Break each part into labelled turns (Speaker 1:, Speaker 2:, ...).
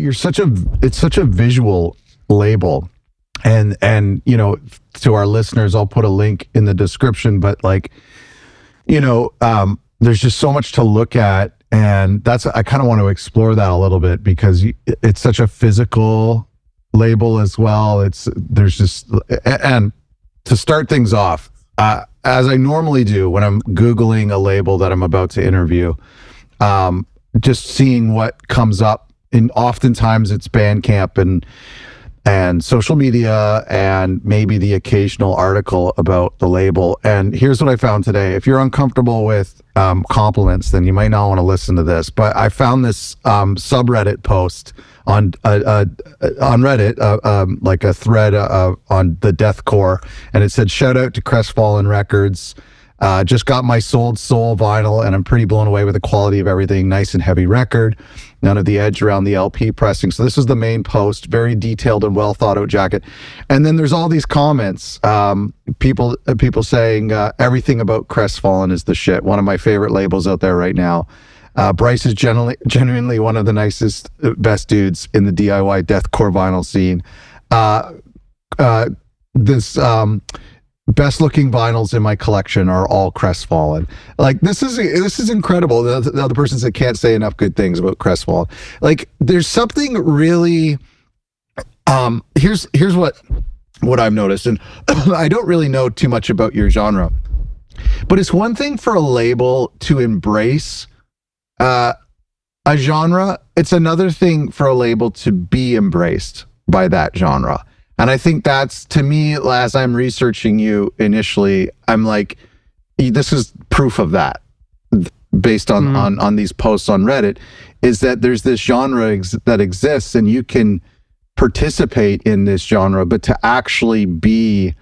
Speaker 1: it's such a visual label. And you know, to our listeners, I'll put a link in the description, but like, you know, there's just so much to look at, and I kind of want to explore that a little bit, because it's such a physical label as well. And to start things off, as I normally do when I'm Googling a label that I'm about to interview, just seeing what comes up, and oftentimes it's Bandcamp and social media and maybe the occasional article about the label. And here's what I found today. If you're uncomfortable with compliments, then you might not want to listen to this. But I found this subreddit post on Reddit, like a thread on the deathcore, and it said, "Shout out to Crestfallen Records. Just got my Sold Soul vinyl, and I'm pretty blown away with the quality of everything. Nice and heavy record. None of the edge around the LP pressing." So this is the main post, very detailed and well thought out jacket. And then there's all these comments, people saying everything about Crestfallen is the shit. One of my favorite labels out there right now. Bryce is genuinely one of the nicest, best dudes in the DIY deathcore vinyl scene. Best looking vinyls in my collection are all Crestfallen. Like, this is incredible. The other person said, "Can't say enough good things about Crestfallen." Like, there's something really, here's what I've noticed, and I don't really know too much about your genre, but it's one thing for a label to embrace a genre. It's another thing for a label to be embraced by that genre. And I think that's, to me, as I'm researching you initially, I'm like, this is proof of that, based on these posts on Reddit, is that there's this genre that exists, and you can participate in this genre, but to actually be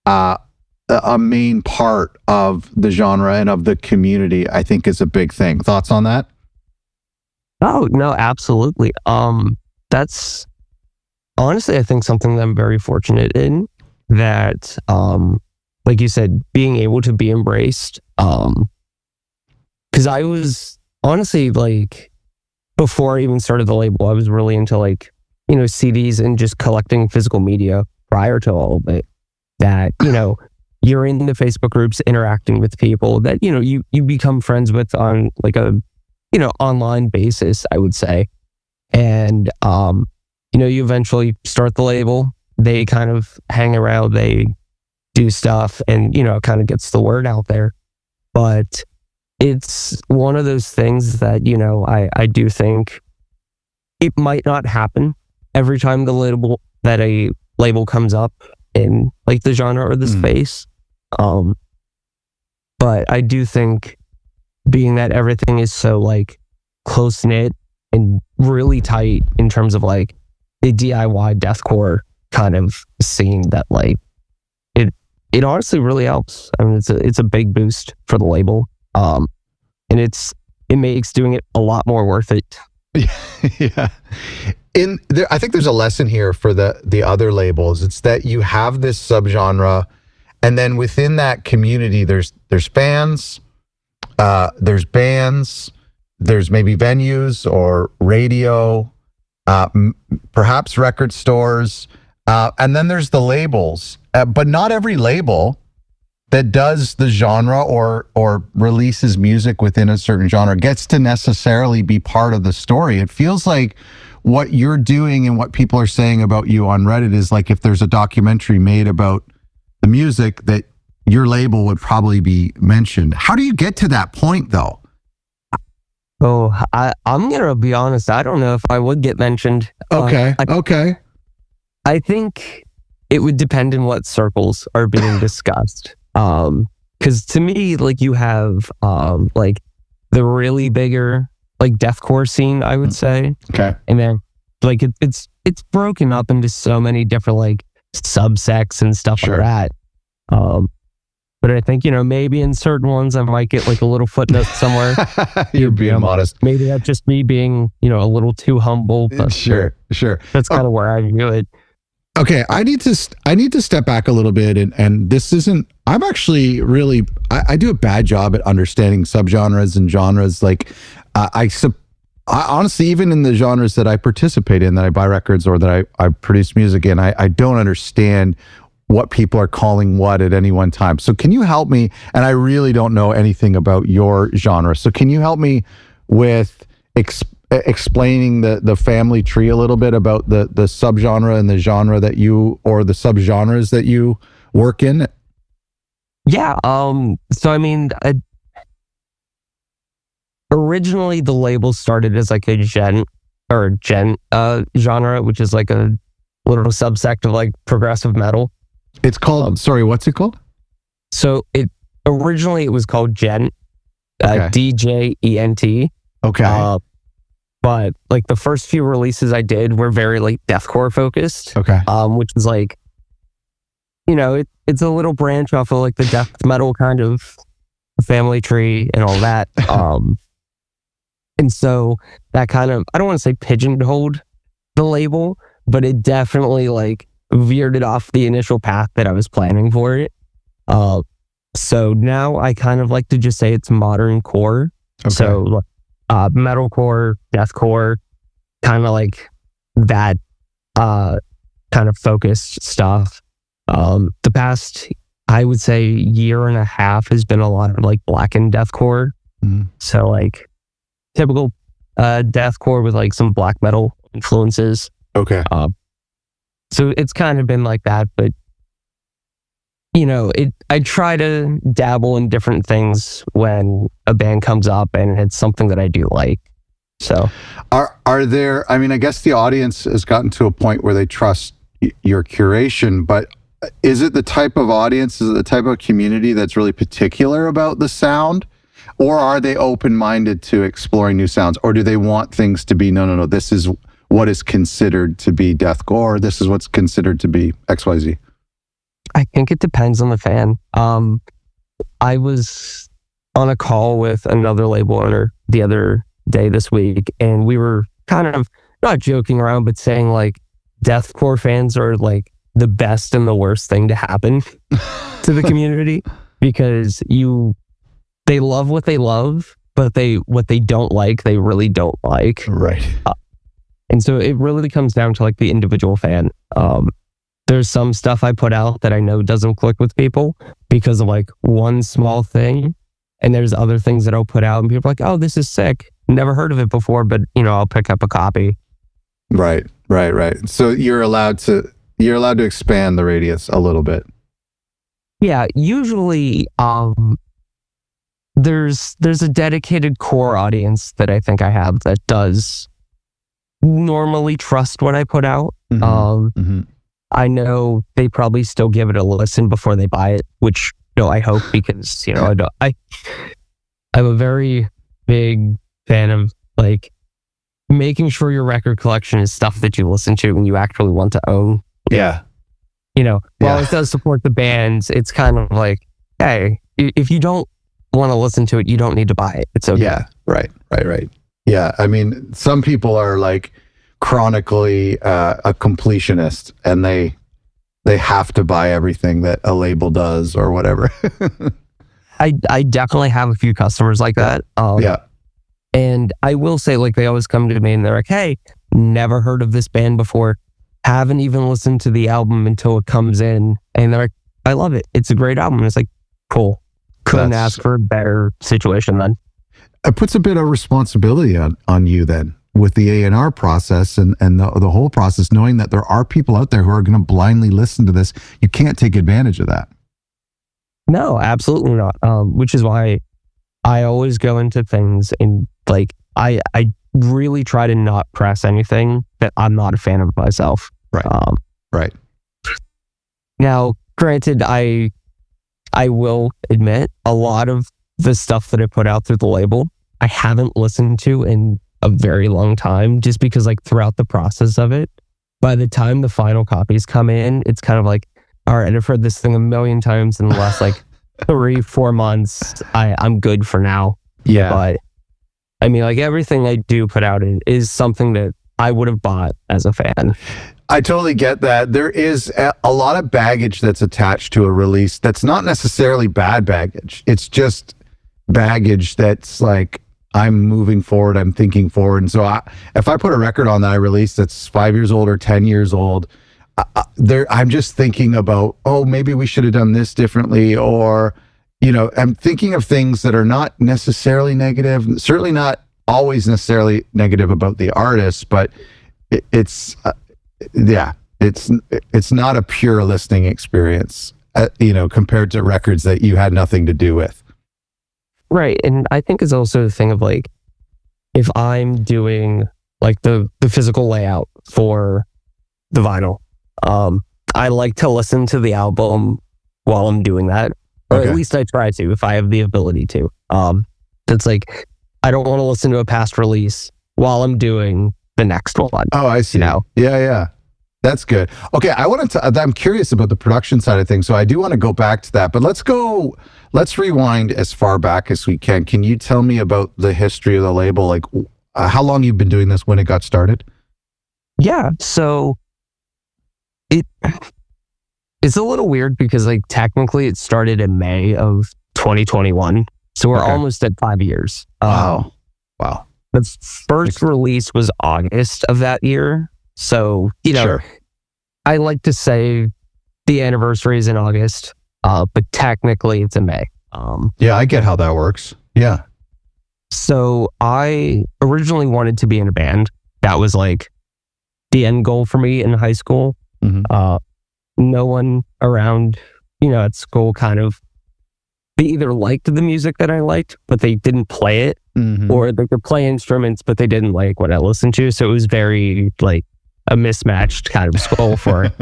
Speaker 1: a main part of the genre and of the community, I think is a big thing. Thoughts on that?
Speaker 2: Oh, no, absolutely. That's honestly, I think something that I'm very fortunate in, that, like you said, being able to be embraced. Because I was honestly, like, before I even started the label, I was really into, like, you know, CDs and just collecting physical media prior to all of it. That, you know, you're in the Facebook groups interacting with people that, you know, you become friends with on like a, you know, online basis, I would say. And, you know, you eventually start the label, they kind of hang around, they do stuff, and, you know, it kind of gets the word out there. But it's one of those things that, you know, I do think it might not happen every time a label comes up in like the genre or the space. But I do think, being that everything is so like close knit and really tight in terms of like the DIY deathcore kind of scene, that like it honestly really helps. I mean, it's a big boost for the label, and it makes doing it a lot more worth it.
Speaker 1: Yeah. I think there's a lesson here for the other labels. It's that you have this subgenre, and then within that community, there's fans, there's bands, there's maybe venues or radio, perhaps record stores, and then there's the labels. But not every label that does the genre or releases music within a certain genre gets to necessarily be part of the story. It feels like what you're doing and what people are saying about you on Reddit is like, if there's a documentary made about the music, that your label would probably be mentioned. How do you get to that point, though?
Speaker 2: Oh, I'm going to be honest. I don't know if I would get mentioned.
Speaker 1: Okay.
Speaker 2: I think it would depend on what circles are being discussed. Because to me, like, you have like the really bigger like deathcore scene, I would say.
Speaker 1: Okay.
Speaker 2: And then like it's broken up into so many different like subsects and stuff like that. But I think, you know, maybe in certain ones I might get like a little footnote somewhere.
Speaker 1: You're being modest.
Speaker 2: Maybe that's just me being, you know, a little too humble. But
Speaker 1: sure.
Speaker 2: That's kind of where I view it.
Speaker 1: Okay, I need to step back a little bit, and this isn't. I'm actually really. I do a bad job at understanding subgenres and genres. Like, honestly, even in the genres that I participate in, that I buy records or that I produce music in, I don't understand what people are calling what at any one time. So can you help me? And I really don't know anything about your genre. So can you help me with explaining the family tree a little bit about the subgenre and the genre that you, or the subgenres that you work in?
Speaker 2: Yeah. So I mean, originally the label started as like a gen genre, which is like a little subsect of like progressive metal.
Speaker 1: It's called, sorry, what's it called?
Speaker 2: So originally it was called Gent,
Speaker 1: Okay.
Speaker 2: DJENT.
Speaker 1: Okay.
Speaker 2: But like the first few releases I did were very like deathcore focused.
Speaker 1: Okay.
Speaker 2: Which is like, you know, it's a little branch off of like the death metal kind of family tree and all that. And so that kind of, I don't want to say pigeonholed the label, but it definitely like veered it off the initial path that I was planning for it. So now I kind of like to just say it's modern core.
Speaker 1: Okay.
Speaker 2: So metalcore, deathcore, kind of like that kind of focused stuff. The past, I would say, year and a half has been a lot of like blackened deathcore. So like typical deathcore with like some black metal influences.
Speaker 1: Okay.
Speaker 2: So it's kind of been like that, but you know, I try to dabble in different things when a band comes up and it's something that I do like. So
Speaker 1: are there, I mean, I guess the audience has gotten to a point where they trust your curation, but is it the type of audience, is it the type of community that's really particular about the sound? Or are they open-minded to exploring new sounds? Or do they want things to be, no, this is what is considered to be deathcore, this is what's considered to be XYZ?
Speaker 2: I think it depends on the fan. I was on a call with another label owner the other day this week, and we were kind of not joking around, but saying like deathcore fans are like the best and the worst thing to happen to the community, because they love what they love, but what they don't like, they really don't like.
Speaker 1: Right.
Speaker 2: And so it really comes down to like the individual fan. There's some stuff I put out that I know doesn't click with people because of like one small thing. And there's other things that I'll put out and people are like, oh, this is sick. Never heard of it before, but you know, I'll pick up a copy.
Speaker 1: Right. So you're allowed to expand the radius a little bit.
Speaker 2: Yeah, usually there's a dedicated core audience that I think I have that does normally trust what I put out. I know they probably still give it a listen before they buy it, which I hope, because I'm a very big fan of like making sure your record collection is stuff that you listen to and you actually want to own.
Speaker 1: Yeah.
Speaker 2: While it does support the bands, it's kind of like, hey, if you don't want to listen to it, you don't need to buy it. It's okay.
Speaker 1: Yeah. Right. Yeah. I mean, some people are like chronically a completionist, and they have to buy everything that a label does or whatever.
Speaker 2: I definitely have a few customers like that.
Speaker 1: Yeah.
Speaker 2: And I will say, like, they always come to me and they're like, hey, never heard of this band before. Haven't even listened to the album until it comes in. And they're like, I love it. It's a great album. And it's like, cool. Couldn't ask for a better situation then.
Speaker 1: It puts a bit of responsibility on you then, with the A&R process and the whole process, knowing that there are people out there who are going to blindly listen to this. You can't take advantage of that.
Speaker 2: No, absolutely not. Which is why I always go into things and like, I really try to not press anything that I'm not a fan of myself.
Speaker 1: Right. Right.
Speaker 2: Now, granted, I will admit a lot of the stuff that I put out through the label, I haven't listened to in a very long time, just because like throughout the process of it, by the time the final copies come in, it's kind of like, all right, I've heard this thing a million times in the last like 3-4 months. I'm good for now.
Speaker 1: Yeah.
Speaker 2: But I mean, like everything I do put out is something that I would have bought as a fan.
Speaker 1: I totally get that. There is a lot of baggage that's attached to a release that's not necessarily bad baggage. It's just baggage that's like I'm moving forward, I'm thinking forward. And so if I put a record on that I released that's 5 years old or 10 years old, I'm just thinking about, oh, maybe we should have done this differently, or, you know, I'm thinking of things that are not necessarily negative, certainly not always necessarily negative about the artist, but it's not a pure listening experience, you know, compared to records that you had nothing to do with.
Speaker 2: Right. And I think it's also the thing of like, if I'm doing like the physical layout for the vinyl, I like to listen to the album while I'm doing that, or at least I try to if I have the ability to. It's like, I don't want to listen to a past release while I'm doing the next one.
Speaker 1: Oh, I see.
Speaker 2: You know?
Speaker 1: Yeah. That's good. Okay, I'm curious about the production side of things, so I do want to go back to that. But let's rewind as far back as we can. Can you tell me about the history of the label? Like, how long you've been doing this, when it got started?
Speaker 2: Yeah, so it's a little weird because like technically it started in May of 2021, so we're almost at 5 years.
Speaker 1: Wow.
Speaker 2: The first release was August of that year. So, you know,
Speaker 1: Sure.
Speaker 2: I like to say the anniversary is in August, but technically it's in May.
Speaker 1: Yeah, I get how that works. Yeah.
Speaker 2: So I originally wanted to be in a band. That was like the end goal for me in high school.
Speaker 1: Mm-hmm.
Speaker 2: No one around, you know, at school kind of, they either liked the music that I liked, but they didn't play it,
Speaker 1: Mm-hmm.
Speaker 2: or they could play instruments, but they didn't like what I listened to. So it was very like a mismatched kind of school for it.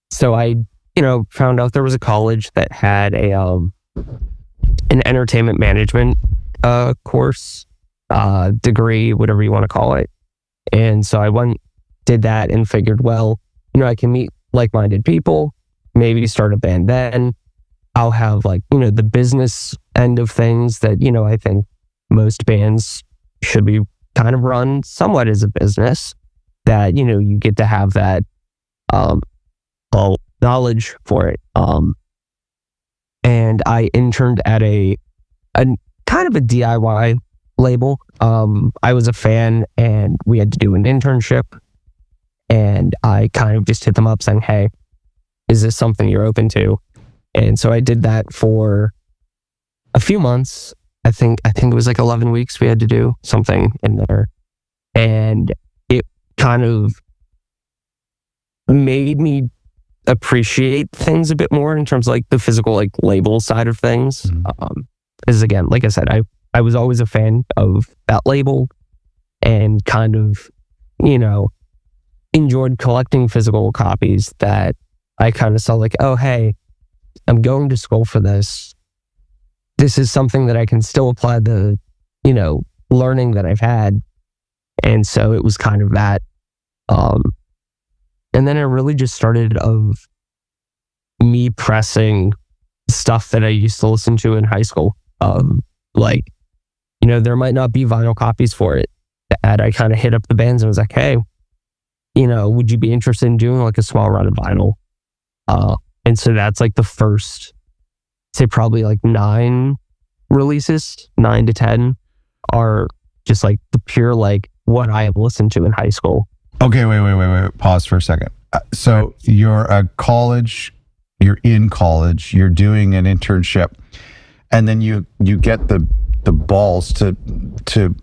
Speaker 2: So I, you know, found out there was a college that had an entertainment management course, degree, whatever you want to call it. And so I did that and figured, well, you know, I can meet like-minded people, maybe start a band then. I'll have like, you know, the business end of things that, you know, I think most bands should be kind of run somewhat as a business, that, you know, you get to have that knowledge for it. And I interned at a kind of a DIY label. I was a fan and we had to do an internship, and I kind of just hit them up saying, hey, is this something you're open to? And so I did that for a few months. I think it was like 11 weeks we had to do something in there. And it kind of made me appreciate things a bit more in terms of like the physical like label side of things.
Speaker 1: Mm-hmm.
Speaker 2: Because again, like I said, I was always a fan of that label and kind of, you know, enjoyed collecting physical copies that I kind of saw like, oh, hey, I'm going to school for this. This is something that I can still apply the, you know, learning that I've had. And so it was kind of that. And then it really just started of me pressing stuff that I used to listen to in high school. Like, you know, there might not be vinyl copies for it. And I kind of hit up the bands and was like, hey, you know, would you be interested in doing like a small run of vinyl? And so that's like the first, say probably like 9 releases, 9 to 10 are just like the pure, like what I have listened to in high school.
Speaker 1: Okay, wait. Pause for a second. So you're a college, you're in college, you're doing an internship, and then you get the balls to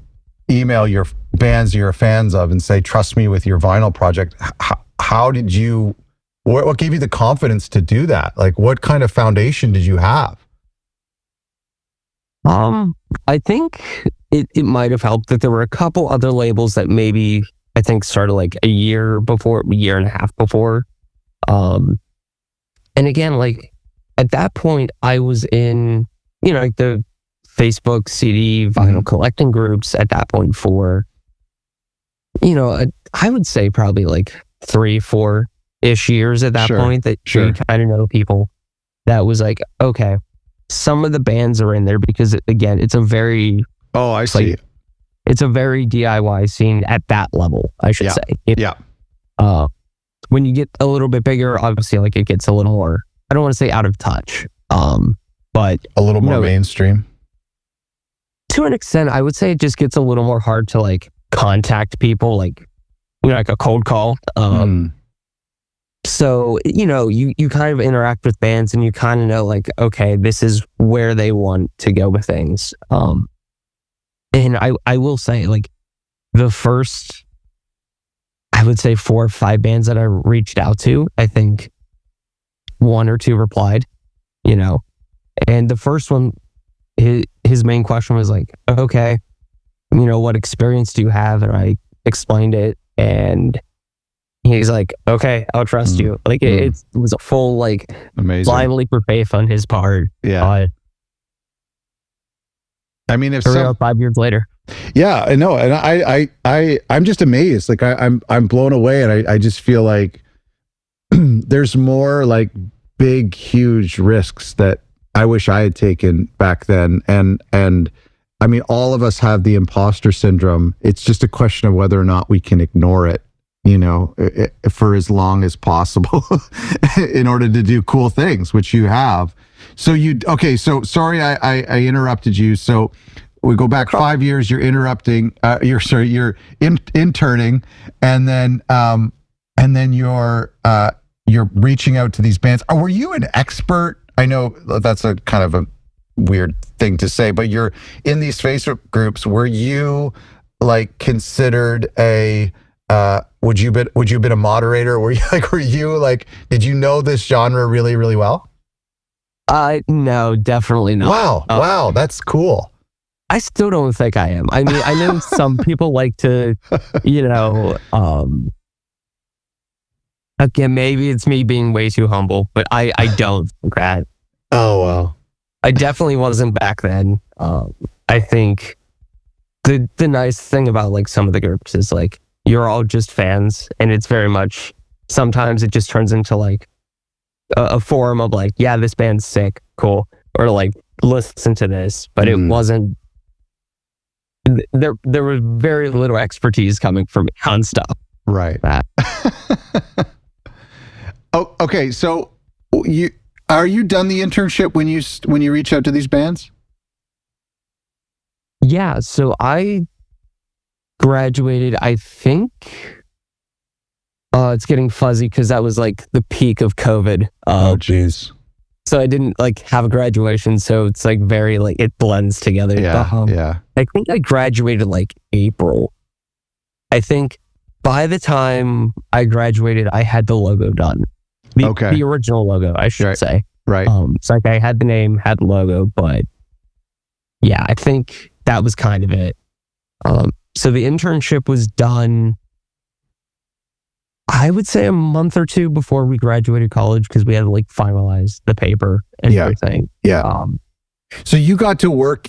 Speaker 1: email your bands you're fans of and say, trust me with your vinyl project. How did you, what gave you the confidence to do that? Like, what kind of foundation did you have?
Speaker 2: I think it might have helped that there were a couple other labels that maybe I think started like a year and a half before. And again, like at that point I was in, you know, like the Facebook CD vinyl collecting groups at that point for, you know, I would say probably like 3-4-ish years at that point that you kind of know people. That was like, okay, some of the bands are in there because again, it's a very,
Speaker 1: I see.
Speaker 2: Like, it's a very DIY scene at that level, I should say. When you get a little bit bigger, obviously like it gets a little more, I don't want to say out of touch, but
Speaker 1: a little more mainstream.
Speaker 2: to an extent, I would say it just gets a little more hard to like contact people, like, you know, like a cold call. So, you know, you kind of interact with bands and you kind of know like, okay, this is where they want to go with things. And I will say like the first, I would say 4 or 5 bands that I reached out to, I think 1 or 2 replied, you know, and the first one, his main question was like, okay, you know, what experience do you have? And I explained it, and he's like, okay, I'll trust you. Like it was a full like
Speaker 1: amazing
Speaker 2: blind leap of faith on his part.
Speaker 1: Yeah. I mean, if
Speaker 2: 5 years later.
Speaker 1: Yeah, I know, and I'm just amazed. Like I'm blown away, and I just feel like there's more like big, huge risks that I wish I had taken back then. And I mean, all of us have the imposter syndrome. It's just a question of whether or not we can ignore it, you know, for as long as possible in order to do cool things, which you have. So so sorry, I interrupted you. So we go back 5 years, you're interrupting, you're interning, and then you're reaching out to these bands. Were you an expert? I know that's a kind of a weird thing to say, but you're in these Facebook groups. Were you like considered a, would you have been a moderator? Were you like, did you know this genre really, really well?
Speaker 2: No, definitely not.
Speaker 1: Wow. That's cool.
Speaker 2: I still don't think I am. I mean, I know some people like to, you know, again, maybe it's me being way too humble, but I don't think that.
Speaker 1: Oh, wow.
Speaker 2: I definitely wasn't back then. I think the nice thing about like some of the groups is like, you're all just fans, and it's very much, sometimes it just turns into like a forum of like, yeah, this band's sick, cool. Or like, listen to this, but it wasn't, there was very little expertise coming from me on stuff.
Speaker 1: Right.
Speaker 2: That.
Speaker 1: Oh, okay. So are you done the internship when you reach out to these bands?
Speaker 2: Yeah. So I graduated, I think, it's getting fuzzy because that was like the peak of COVID.
Speaker 1: Oh, geez.
Speaker 2: So I didn't like have a graduation. So it's like very like, it blends together.
Speaker 1: Yeah. Yeah.
Speaker 2: I think I graduated like April. I think by the time I graduated, I had the logo done. The original logo, I should say.
Speaker 1: Right.
Speaker 2: It's like I had the name, had the logo, but yeah, I think that was kind of it. So the internship was done, I would say a month or 2 before we graduated college, because we had to like finalize the paper and everything.
Speaker 1: Yeah. So you got to work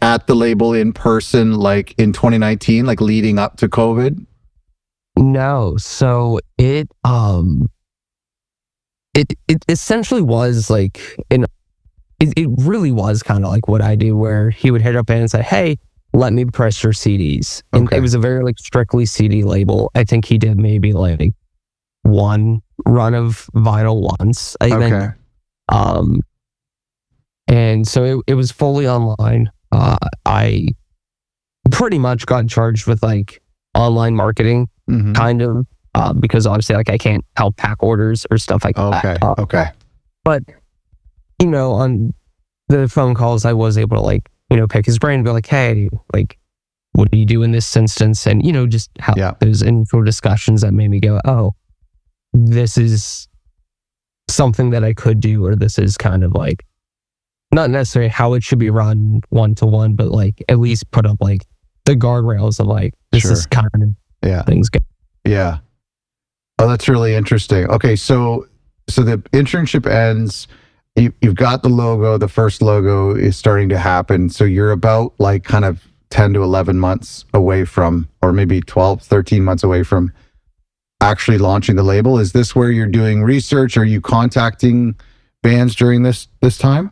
Speaker 1: at the label in person, like in 2019, like leading up to COVID?
Speaker 2: No. So it essentially was like, it really was kind of like what I do, where he would hit up and say, hey, let me press your CDs. And it was a very like strictly CD label. I think he did maybe like 1 run of vinyl once, I think. And so it was fully online. I pretty much got charged with like online marketing, kind of, because obviously like I can't help pack orders or stuff like that.
Speaker 1: Okay.
Speaker 2: But, you know, on the phone calls, I was able to like, you know, pick his brain and be like, hey, like, what do you do in this instance? And, you know, just have those info discussions that made me go, oh, this is something that I could do, or this is kind of like, not necessarily how it should be run 1-to-1, but like at least put up like the guardrails of like, this is kind of things go.
Speaker 1: Yeah. Oh, that's really interesting. Okay. So the internship ends, you've got the logo, the first logo is starting to happen. So you're about like kind of 10 to 11 months away from, or maybe 12, 13 months away from actually launching the label. Is this where you're doing research? Are you contacting bands during this time?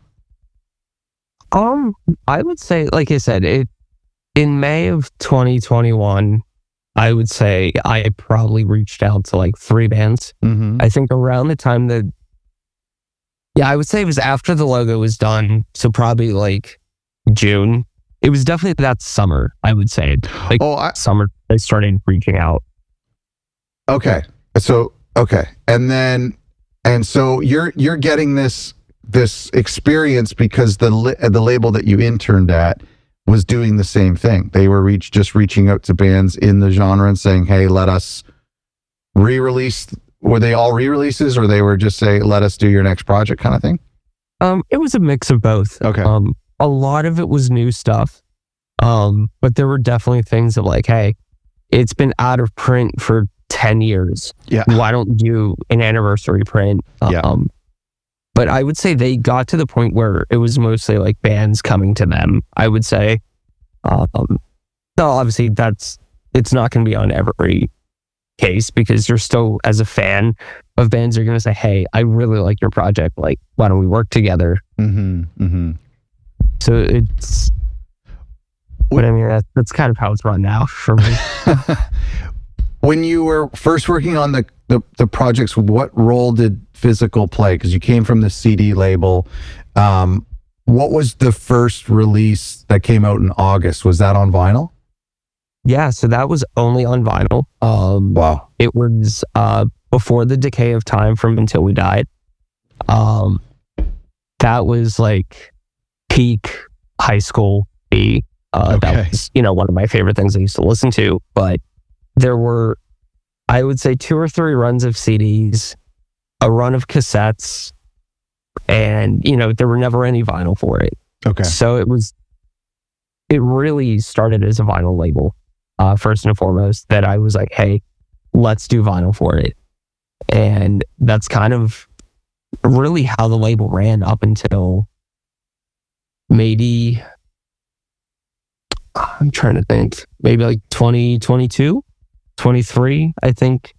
Speaker 2: I would say, like I said, in May of 2021, I would say I probably reached out to like 3 bands. I think around the time that, I would say it was after the logo was done. So probably like June. It was definitely that summer, I would say. Like summer, they started reaching out.
Speaker 1: Okay. So, okay. And so you're getting this experience because the label that you interned at was doing the same thing. They were just reaching out to bands in the genre and saying, "Hey, let us re-release." Were they all re-releases, or they were just say, "Let us do your next project," kind of thing?
Speaker 2: It was a mix of both.
Speaker 1: Okay.
Speaker 2: A lot of it was new stuff. But there were definitely things of like, "Hey, it's been out of print for 10 years.
Speaker 1: Yeah.
Speaker 2: Why don't you do an anniversary print?"
Speaker 1: Yeah.
Speaker 2: But I would say they got to the point where it was mostly like bands coming to them, I would say. No, obviously it's not going to be on every case, because you're still, as a fan of bands, you're going to say, "Hey, I really like your project. Like, why don't we work together?" So it's, but I mean, that's kind of how it's run now for me.
Speaker 1: When you were first working on the projects, what role did physical play? Because you came from the CD label. What was the first release that came out in August? Was that on vinyl?
Speaker 2: Yeah, so that was only on vinyl.
Speaker 1: Wow.
Speaker 2: It was before the decay of time from Until We Died. That was like peak high school B. That was, one of my favorite things I used to listen to. But there were, I would say, 2 or 3 runs of CDs, a run of cassettes, and, there were never any vinyl for it.
Speaker 1: Okay.
Speaker 2: So it really started as a vinyl label, first and foremost, that I was like, "Hey, let's do vinyl for it." And that's kind of really how the label ran up until maybe, I'm trying to think, maybe like 2022, 23, I think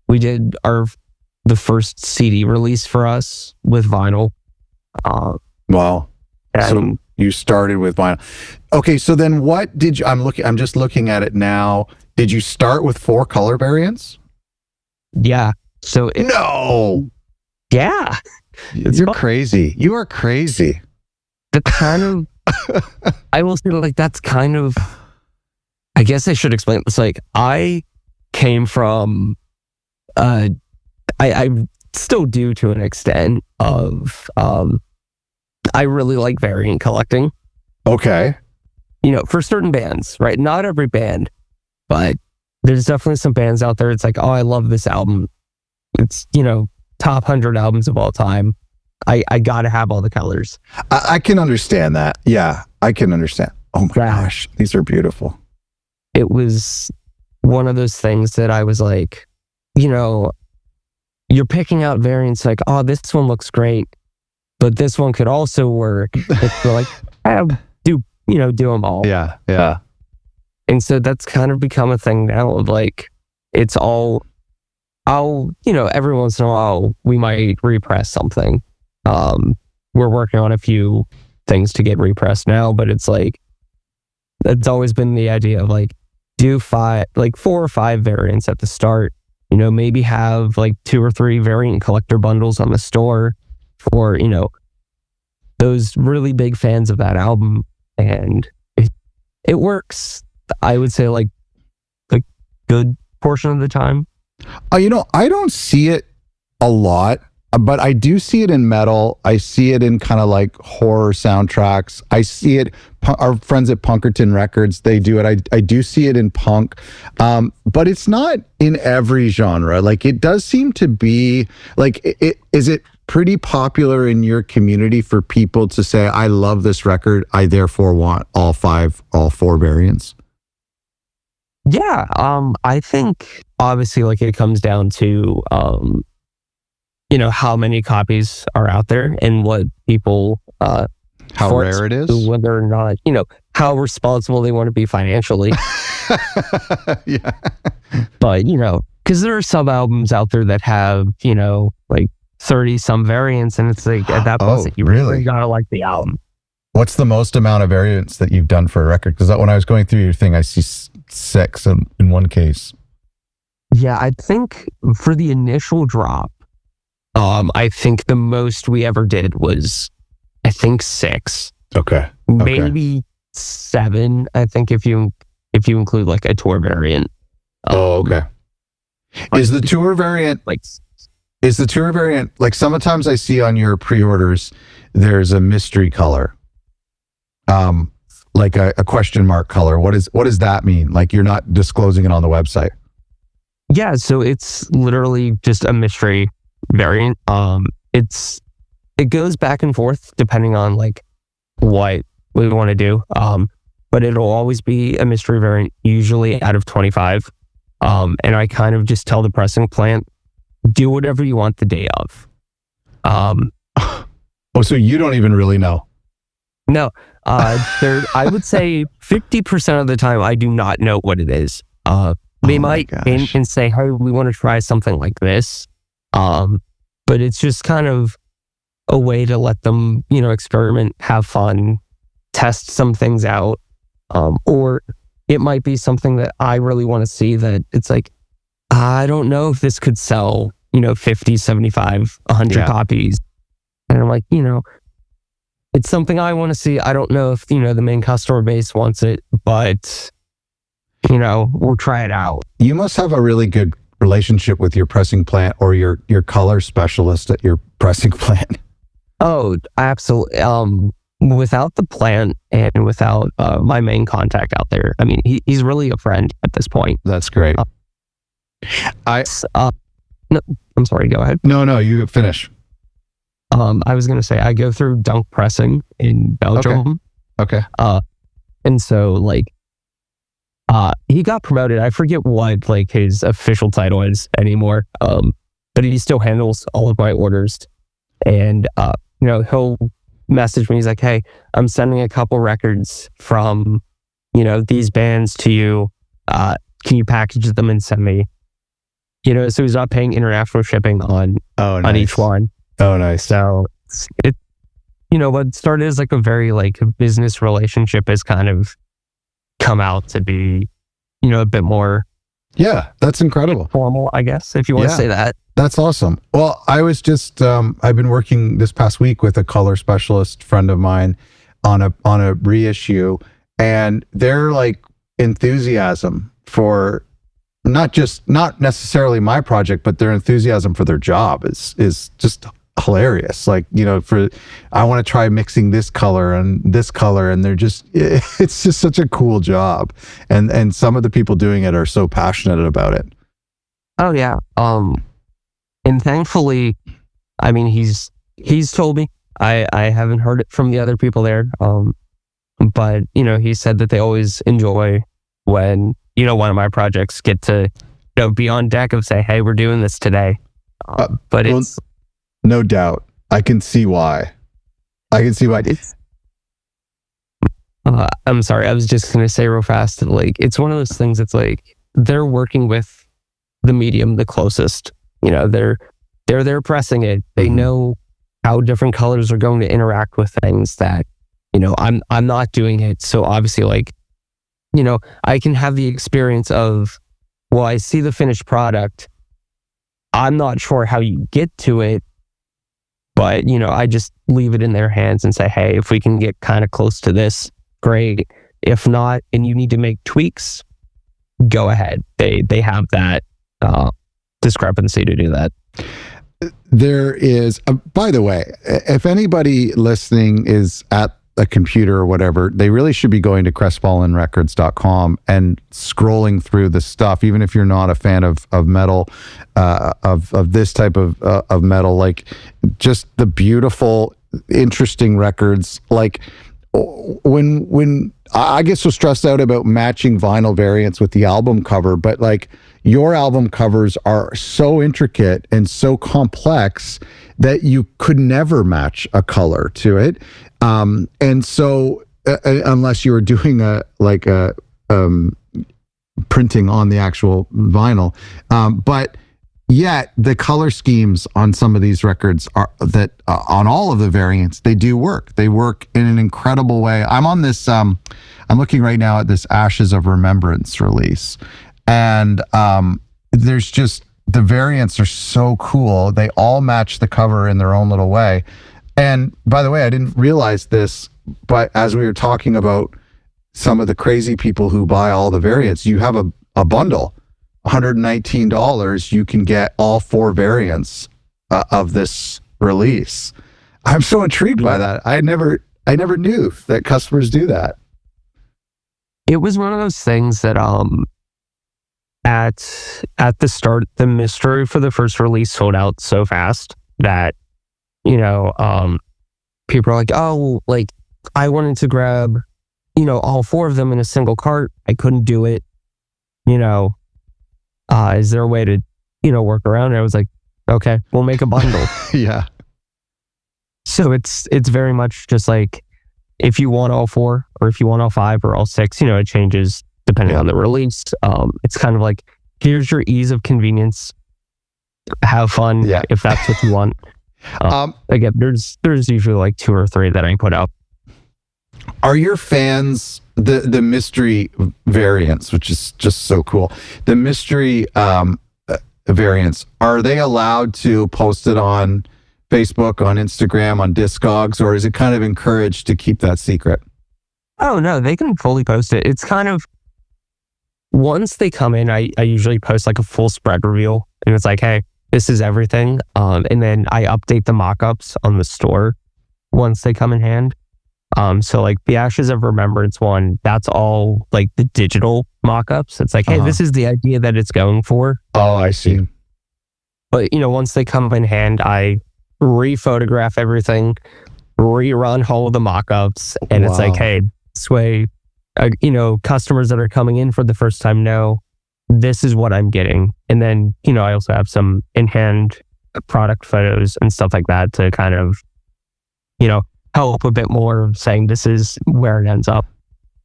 Speaker 2: we did the first CD release for us with vinyl.
Speaker 1: Wow. So you started with vinyl. Okay, so then what did you, I'm just looking at it now. Did you start with 4 color variants?
Speaker 2: Yeah. So
Speaker 1: no.
Speaker 2: Yeah.
Speaker 1: You're crazy. You are crazy.
Speaker 2: The kind of I will say, like, that's kind of, I guess I should explain this. Like, I came from I still do, to an extent, of I really like variant collecting.
Speaker 1: Okay.
Speaker 2: For certain bands, right? Not every band, but there's definitely some bands out there. It's like, "Oh, I love this album. It's, top 100 albums of all time. I gotta have all the colors."
Speaker 1: I can understand that. Yeah, I can understand. Oh my gosh, these are beautiful.
Speaker 2: It was one of those things that I was like, you're picking out variants like, "Oh, this one looks great, but this one could also work." It's like, do them all.
Speaker 1: Yeah.
Speaker 2: And so that's kind of become a thing now of like, it's all, every once in a while we might repress something. We're working on a few things to get repressed now, but it's like, it's always been the idea of like, do 4 or 5 variants at the start, maybe have like 2 or 3 variant collector bundles on the store for, those really big fans of that album. And it works, I would say, like a good portion of the time.
Speaker 1: I don't see it a lot, but I do see it in metal. I see it in kind of like horror soundtracks. I see it, our friends at Punkerton Records, they do it. I do see it in punk, but it's not in every genre. Like, it does seem to be like, is it pretty popular in your community for people to say, "I love this record, I therefore want all 4 variants"?
Speaker 2: Yeah, I think obviously, like, it comes down to how many copies are out there and what people
Speaker 1: how rare it is,
Speaker 2: whether or not how responsible they want to be financially.
Speaker 1: Yeah,
Speaker 2: but because there are some albums out there that have like 30 some variants, and it's like, at that point, you really gotta like the album.
Speaker 1: What's the most amount of variants that you've done for a record? Because when I was going through your thing, I see 6 in one case.
Speaker 2: Yeah, I think for the initial drop, I think the most we ever did was, I think, 6.
Speaker 1: Okay.
Speaker 2: maybe 7, I think, if you include like a tour variant.
Speaker 1: Okay. Is the tour variant
Speaker 2: like
Speaker 1: sometimes I see on your pre-orders there's a mystery color, like a question mark color. What does that mean? Like you're not disclosing it on the website?
Speaker 2: Yeah, so it's literally just a mystery variant. It goes back and forth depending on like what we want to do. But it'll always be a mystery variant, usually out of 25. And I kind of just tell the pressing plant, do whatever you want the day of.
Speaker 1: So you don't even really know?
Speaker 2: No. I would say 50% of the time I do not know what it is. They might and say, hey, we want to try something like this. But it's just kind of a way to let them, experiment, have fun, test some things out. Or it might be something that I really want to see that it's like, I don't know if this could sell, 50, 75, 100 copies. And I'm like, it's something I want to see. I don't know if, the main customer base wants it, but, we'll try it out. You
Speaker 1: must have a really good relationship with your pressing plant or your color specialist at your pressing plant.
Speaker 2: Oh, absolutely. Without the plant and without my main contact out there, I mean, he's really a friend at this point.
Speaker 1: That's great.
Speaker 2: No, I'm sorry, go ahead.
Speaker 1: No, you finish.
Speaker 2: I was going to say, I go through dunk pressing in Belgium.
Speaker 1: Okay.
Speaker 2: And so like, he got promoted. I forget what like his official title is anymore. But he still handles all of my orders. And, he'll message me. He's like, hey, I'm sending a couple records from, these bands to you. Can you package them and send me? So he's not paying international shipping on each one.
Speaker 1: Oh, nice.
Speaker 2: So it, what started as like a very like business relationship has kind of come out to be, a bit more.
Speaker 1: Yeah, that's incredible.
Speaker 2: Formal, I guess, if you want to say that.
Speaker 1: That's awesome. Well, I was just, I've been working this past week with a color specialist friend of mine on a reissue, and their like enthusiasm for not necessarily my project, but their enthusiasm for their job is just hilarious. Like, I want to try mixing this color and this color, and it's just such a cool job. And some of the people doing it are so passionate about it.
Speaker 2: Oh yeah. And thankfully, I mean, he's told me, I haven't heard it from the other people there. But he said that they always enjoy when, one of my projects get to, be on deck of say, hey, we're doing this today. But it's
Speaker 1: no doubt. I can see why.
Speaker 2: It's, I'm sorry. I was just going to say real fast, like, it's one of those things that's like, they're working with the medium the closest, they're there pressing it. They know how different colors are going to interact with things that, I'm not doing it. So obviously like, I can have the experience of, well, I see the finished product. I'm not sure how you get to it, but, I just leave it in their hands and say, hey, if we can get kind of close to this, great. If not, and you need to make tweaks, go ahead. They have that discrepancy to do that.
Speaker 1: There is, by the way, if anybody listening is at a computer or whatever, they really should be going to crestfallenrecords.com and scrolling through the stuff, even if you're not a fan of metal, of this type of metal, like just the beautiful, interesting records. Like when I get so stressed out about matching vinyl variants with the album cover, but like your album covers are so intricate and so complex that you could never match a color to it. And so unless you were doing printing on the actual vinyl, but yet the color schemes on some of these records are that on all of the variants, they do work. They work in an incredible way. I'm on this, I'm looking right now at this Ashes of Remembrance release, and there's just, the variants are so cool. They all match the cover in their own little way. And by the way, I didn't realize this but as we were talking about some of the crazy people who buy all the variants, you have a bundle, $119. You can get all 4 variants of this release. I'm so intrigued by that. I never knew that customers do that.
Speaker 2: It was one of those things that at the start, the mystery for the first release sold out so fast that, people are like, oh, like I wanted to grab, all 4 of them in a single cart. I couldn't do it. Is there a way to, work around it? I was like, okay, we'll make a bundle.
Speaker 1: Yeah.
Speaker 2: So it's very much just like, if you want all 4 or if you want all 5 or all 6, it changes depending on the release. It's kind of like, here's your ease of convenience. Have fun if that's what you want. Again, there's usually like 2 or 3 that I put out.
Speaker 1: Are your fans the mystery variants, which is just so cool? The mystery variants, are they allowed to post it on Facebook, on Instagram, on Discogs, or is it kind of encouraged to keep that secret?
Speaker 2: Oh no, they can fully post it. It's kind of, once they come in, I usually post like a full spread reveal, and it's like, hey, this is everything. And then I update the mock-ups on the store once they come in hand. So like the Ashes of Remembrance one, that's all like the digital mock-ups. It's like, hey, this is the idea that it's going for.
Speaker 1: Oh, I see.
Speaker 2: But, once they come in hand, I re-photograph everything, rerun all of the mock-ups. And it's like, hey, this way, customers that are coming in for the first time know this is what I'm getting. And then, I also have some in-hand product photos and stuff like that to kind of, help a bit more, saying this is where it ends up.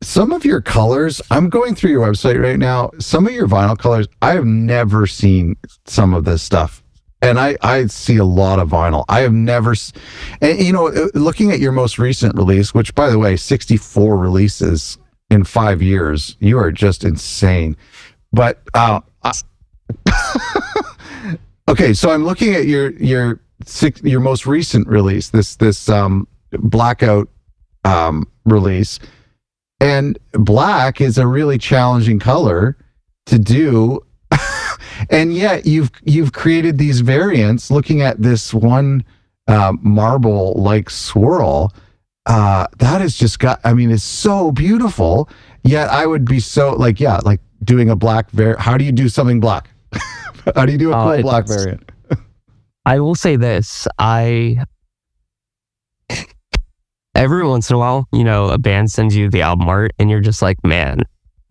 Speaker 1: Some of your colors, I'm going through your website right now. Some of your vinyl colors, I have never seen some of this stuff. And I see a lot of vinyl. I have never, and looking at your most recent release, which by the way, 64 releases in 5 years, you are just insane. But okay, so I'm looking at your most recent release, this blackout release, and black is a really challenging color to do, and yet you've created these variants. Looking at this one marble like swirl, that has just got, it's so beautiful. Yet I would be so like doing a black how do you do something black? How do you do a cool black variant?
Speaker 2: I will say this, every once in a while, a band sends you the album art and you're just like, man,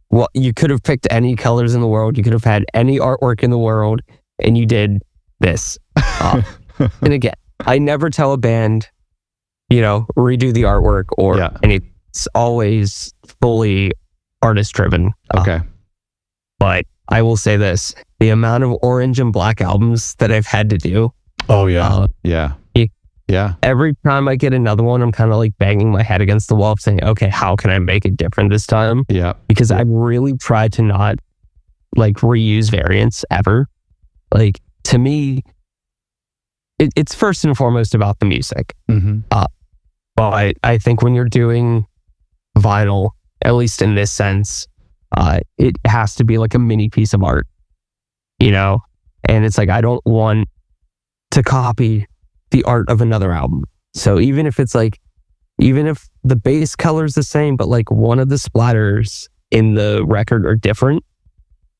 Speaker 2: well, you could have picked any colors in the world. You could have had any artwork in the world and you did this. And again, I never tell a band, redo the artwork and it's always fully artist driven.
Speaker 1: Okay.
Speaker 2: But I will say this, the amount of orange and black albums that I've had to do.
Speaker 1: Oh yeah. Yeah.
Speaker 2: Every time I get another one, I'm kind of like banging my head against the wall saying, okay, how can I make it different this time?
Speaker 1: Yeah.
Speaker 2: Because I really tried to not like reuse variants ever. Like to me, it's first and foremost about the music.
Speaker 1: Mm-hmm.
Speaker 2: But I think when you're doing vinyl, at least in this sense, it has to be like a mini piece of art, and it's like, I don't want to copy the art of another album. So even if the base color is the same, but like one of the splatters in the record are different,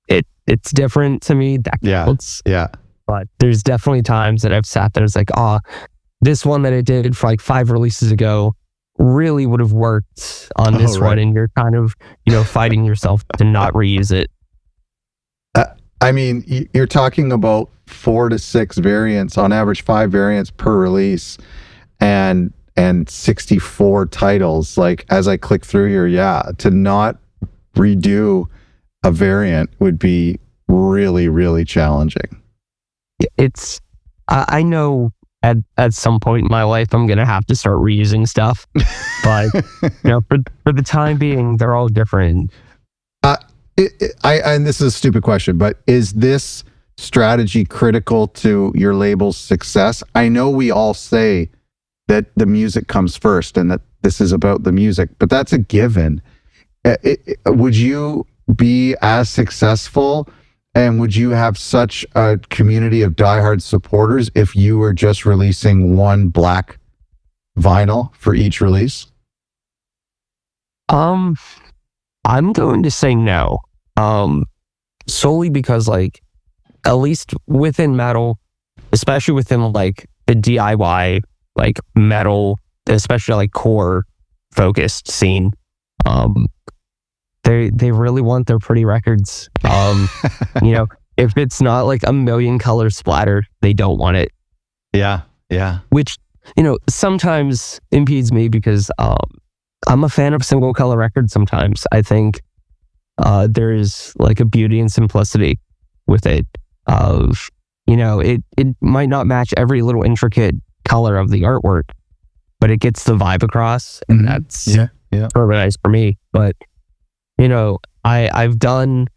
Speaker 2: it's different to me. That counts.
Speaker 1: Yeah.
Speaker 2: But there's definitely times that I've sat there, it's like, this one that I did for like 5 releases ago really would have worked on this one, and you're kind of, fighting yourself to not reuse it.
Speaker 1: You're talking about 4 to 6 variants, on average 5 variants per release, and 64 titles. Like, as I click through here, to not redo a variant would be really, really challenging.
Speaker 2: I know at some point in my life, I'm going to have to start reusing stuff, but for the time being, they're all different.
Speaker 1: And this is a stupid question, but is this strategy critical to your label's success? I know we all say that the music comes first and that this is about the music, but that's a given. Would you be as successful, and would you have such a community of diehard supporters if you were just releasing one black vinyl for each release?
Speaker 2: I'm going to say no. Solely because, like, at least within metal, especially within like the DIY, like metal, especially like core focused scene, they really want their pretty records. You know, if it's not like a million color splatter, they don't want it.
Speaker 1: Yeah.
Speaker 2: Which, you know, sometimes impedes me because I'm a fan of single color records sometimes. I think there is like a beauty and simplicity with it of, you know, it might not match every little intricate color of the artwork, but it gets the vibe across, and that's really nice for me. But, you know, I've done,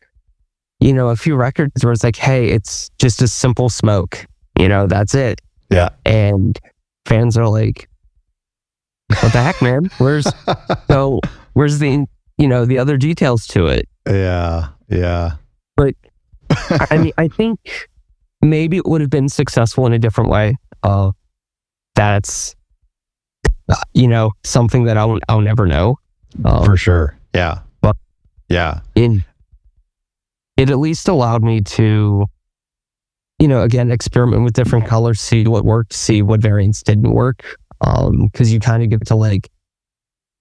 Speaker 2: you know, a few records where it's like, hey, it's just a simple smoke, you know, that's it.
Speaker 1: Yeah.
Speaker 2: And fans are like, what the heck, man? Where's the, you know, the other details to it?
Speaker 1: Yeah.
Speaker 2: But I mean, I think maybe it would have been successful in a different way. That's, you know, something that I'll never know.
Speaker 1: For sure. Yeah.
Speaker 2: But
Speaker 1: yeah.
Speaker 2: It at least allowed me to, you know, again, experiment with different colors, see what worked, see what variants didn't work. Because you kind of get to like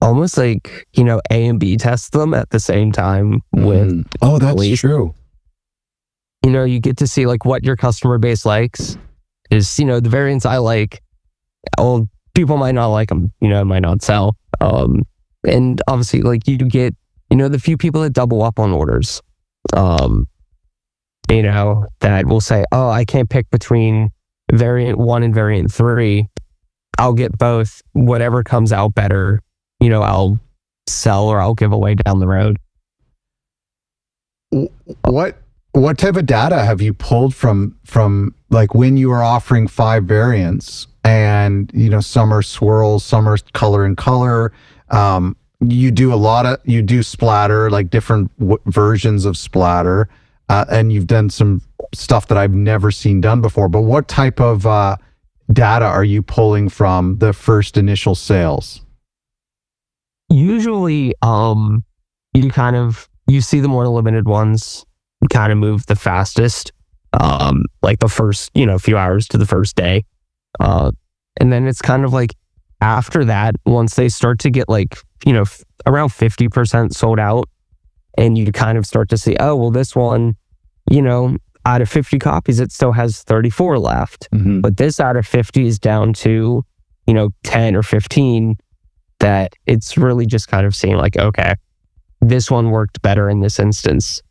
Speaker 2: almost like, you know, A and B test them at the same time with.
Speaker 1: Oh, that's true.
Speaker 2: You know, you get to see like what your customer base likes. Is, you know, the variants I like, well, people might not like them, you know, might not sell. And obviously, like, you get, you know, the few people that double up on orders, you know, that will say, oh, I can't pick between variant 1 and variant 3. I'll get both. Whatever comes out better, you know, I'll sell or I'll give away down the road.
Speaker 1: What type of data have you pulled from like when you are offering 5 variants, and, you know, some are swirls, some are color and color. You do splatter, like different versions of splatter, and you've done some stuff that I've never seen done before. But what type of data are you pulling from the first initial sales?
Speaker 2: Usually, you see the more limited ones kind of move the fastest, like the first, you know, few hours to the first day. And then it's kind of like after that, once they start to get like, you know, around 50% sold out, and you kind of start to see, oh, well, this one, you know, out of 50 copies, it still has 34 left.
Speaker 1: Mm-hmm.
Speaker 2: But this out of 50 is down to, you know, 10 or 15, that it's really just kind of seeing like, okay, this one worked better in this instance.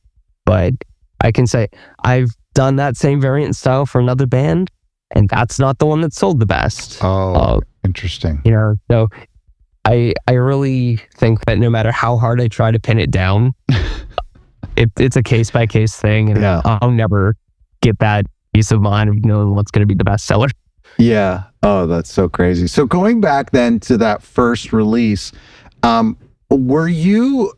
Speaker 2: But I can say I've done that same variant style for another band, and that's not the one that sold the best.
Speaker 1: Oh, interesting.
Speaker 2: You know, so I really think that no matter how hard I try to pin it down, it's a case by case thing, and I'll never get that peace of mind of knowing what's going to be the best seller.
Speaker 1: Yeah. Oh, that's so crazy. So going back then to that first release, were you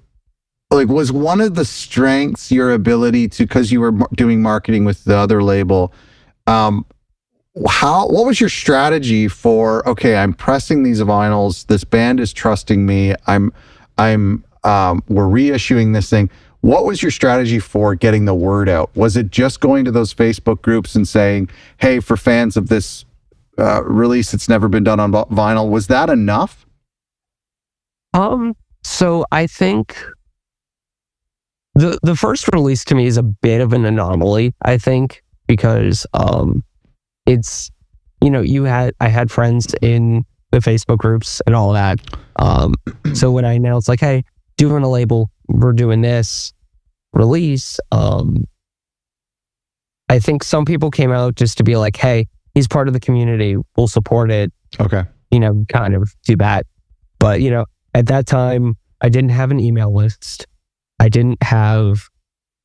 Speaker 1: like, was one of the strengths your ability to, because you were doing marketing with the other label, what was your strategy for, okay, I'm pressing these vinyls, this band is trusting me, we're reissuing this thing. What was your strategy for getting the word out? Was it just going to those Facebook groups and saying, hey, for fans of this release, it's never been done on vinyl? Was that enough?
Speaker 2: So I think the first release to me is a bit of an anomaly, I think, because it's, you know, I had friends in the Facebook groups and all that. So when I announced like, hey, doing a label, we're doing this release, I think some people came out just to be like, hey, he's part of the community, we'll support it.
Speaker 1: Okay.
Speaker 2: You know, kind of do that. But, you know, at that time, I didn't have an email list. I didn't have,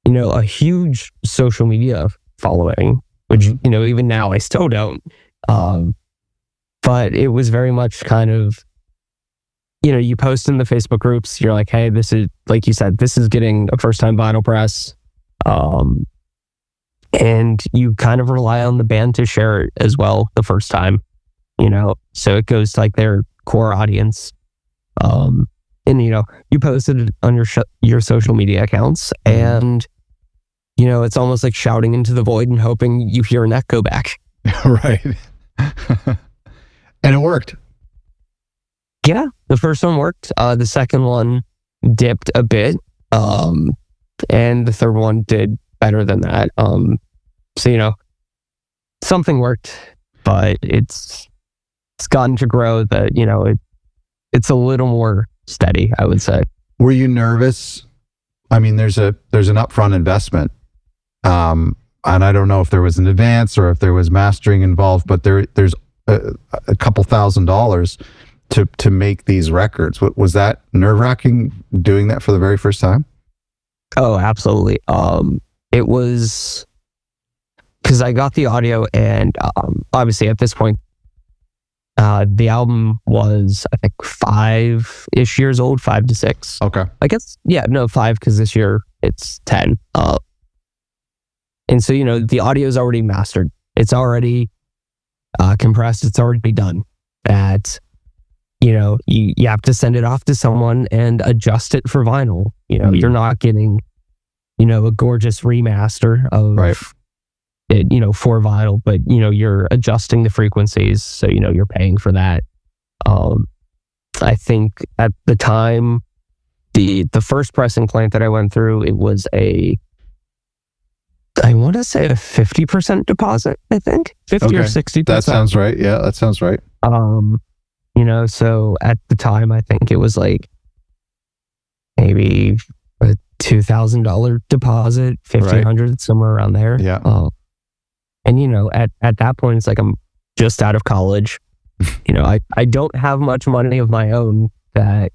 Speaker 2: you know, a huge social media following, which, you know, even now I still don't. But it was very much kind of, you post in the Facebook groups, you're like, hey, this is, like you said, this is getting a first time vinyl press. And you kind of rely on the band to share it as well the first time, so it goes to like their core audience. And, you post it on your social media accounts, and, it's almost like shouting into the void and hoping you hear an echo back.
Speaker 1: Right. And it worked.
Speaker 2: Yeah, the first one worked. The second one dipped a bit. And the third one did better than that. So, something worked, but it's gotten to grow that, it's a little more steady, I would say.
Speaker 1: Were you nervous? I mean, there's an upfront investment. And I don't know if there was an advance or if there was mastering involved, but there's a couple $1,000s to make these records. Was that nerve-wracking doing that for the very first time?
Speaker 2: Oh, absolutely. It was because I got the audio, and obviously at this point, the album was, I think, 5-ish years old, 5 to 6.
Speaker 1: Okay.
Speaker 2: I guess, 5, because this year it's 10. And so, the audio is already mastered. It's already compressed. It's already done. That, you have to send it off to someone and adjust it for vinyl. You're not getting, a gorgeous remaster of it, for vinyl, but, you're adjusting the frequencies. So, you're paying for that. I think at the time, the first pressing plant that I went through, it was I want to say a 50% deposit, I think 50 or 60%.
Speaker 1: That sounds right. Yeah, that sounds right.
Speaker 2: So at the time, I think it was like maybe a $2,000 deposit, $1,500, somewhere around there.
Speaker 1: Yeah.
Speaker 2: And at that point, it's like I'm just out of college. I don't have much money of my own that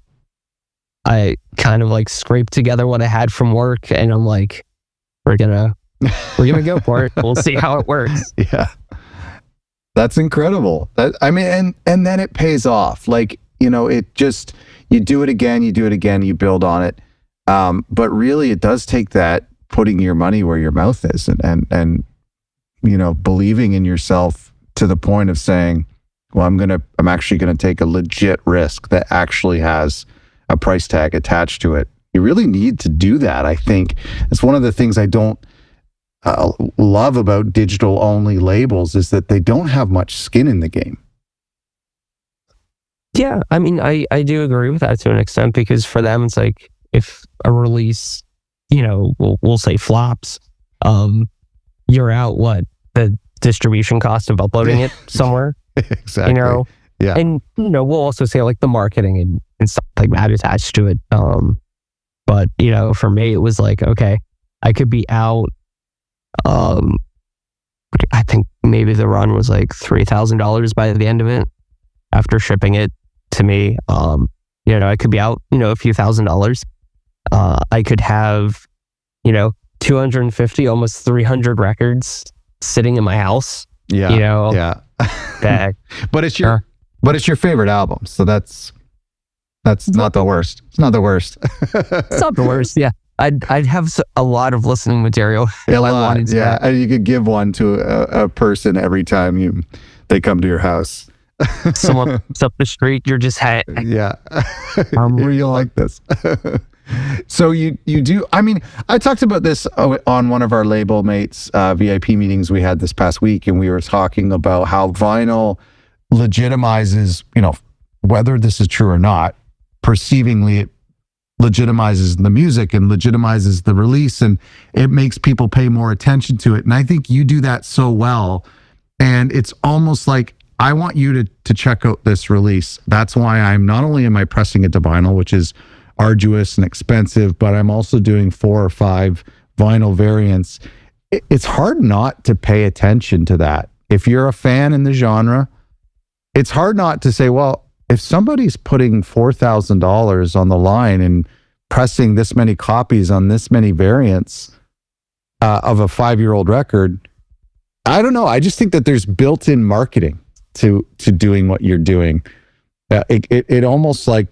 Speaker 2: I kind of like scraped together what I had from work, and I'm like, we're gonna go for it. We'll see how it works.
Speaker 1: Yeah. That's incredible. And then it pays off. Like, it just, you do it again, you build on it. But really it does take that putting your money where your mouth is and believing in yourself to the point of saying, well, I'm actually going to take a legit risk that actually has a price tag attached to it. You really need to do that. I think it's one of the things I don't love about digital only labels is that they don't have much skin in the game.
Speaker 2: Yeah, I mean, I do agree with that to an extent, because for them, it's like if a release, we'll say flops, you're out the distribution cost of uploading it somewhere.
Speaker 1: Exactly. Yeah.
Speaker 2: And, we'll also say like the marketing and stuff like that attached to it. But, for me, it was like, okay, I could be out. I think maybe the run was like $3,000 by the end of it after shipping it to me. I could be out, a few $1,000s. I could have, 250, almost 300 records sitting in my house.
Speaker 1: Yeah. Yeah. But it's your favorite album. So that's not the worst. It's not the worst.
Speaker 2: It's not the worst. Yeah. I'd have a lot of listening material.
Speaker 1: A lot, yeah. And you could give one to a person every time they come to your house.
Speaker 2: Someone up the street, you're just
Speaker 1: yeah. You like this. So you do. I mean, I talked about this on one of our label mates VIP meetings we had this past week, and we were talking about how vinyl legitimizes, whether this is true or not, perceivingly it legitimizes the music and legitimizes the release, and it makes people pay more attention to it. And I think you do that so well. And it's almost like, I want you to check out this release. That's why I'm not only am I pressing it to vinyl, which is arduous and expensive, but I'm also doing 4 or 5 vinyl variants. It's hard not to pay attention to that. If you're a fan in the genre, it's hard not to say, well, if somebody's putting $4,000 on the line and pressing this many copies on this many variants of a 5-year-old record, I don't know. I just think that there's built-in marketing to doing what you're doing. It almost like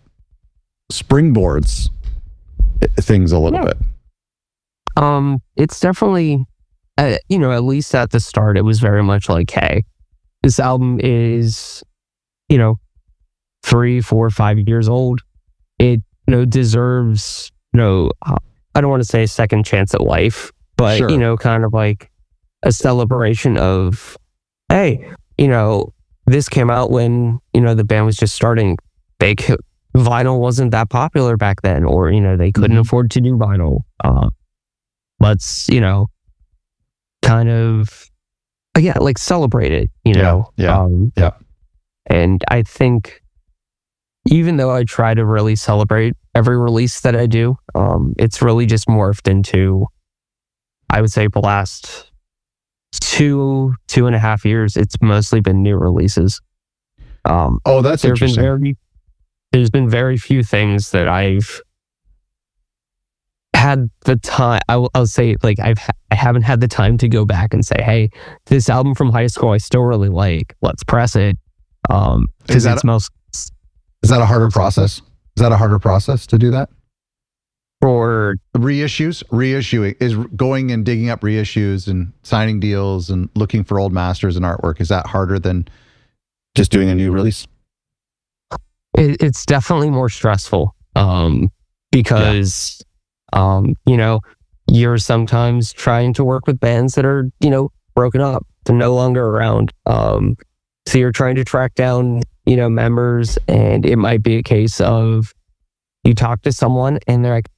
Speaker 1: springboards things a little bit.
Speaker 2: It's definitely, at least at the start, it was very much like, hey, this album is, 3, 4, 5 years old. It, deserves, I don't want to say a second chance at life, but,
Speaker 1: Sure.
Speaker 2: kind of like a celebration of, hey, this came out when, the band was just starting. Vinyl wasn't that popular back then, or, they couldn't afford to do vinyl. Let's, kind of, like celebrate it,
Speaker 1: Yeah.
Speaker 2: And I think even though I try to really celebrate every release that I do, it's really just morphed into, I would say, the last 2.5 years, it's mostly been new releases.
Speaker 1: That's interesting.
Speaker 2: There's been very few things that I've had the time. I'll say, like, I haven't had the time to go back and say, hey, this album from high school I still really like. Let's press it.
Speaker 1: Is that a harder process? Is that a harder process to do that?
Speaker 2: For
Speaker 1: reissuing is going and digging up reissues and signing deals and looking for old masters and artwork. Is that harder than just doing a new release?
Speaker 2: It's definitely more stressful because you're sometimes trying to work with bands that are broken up, they're no longer around, so you're trying to track down members, and it might be a case of you talk to someone and they're like,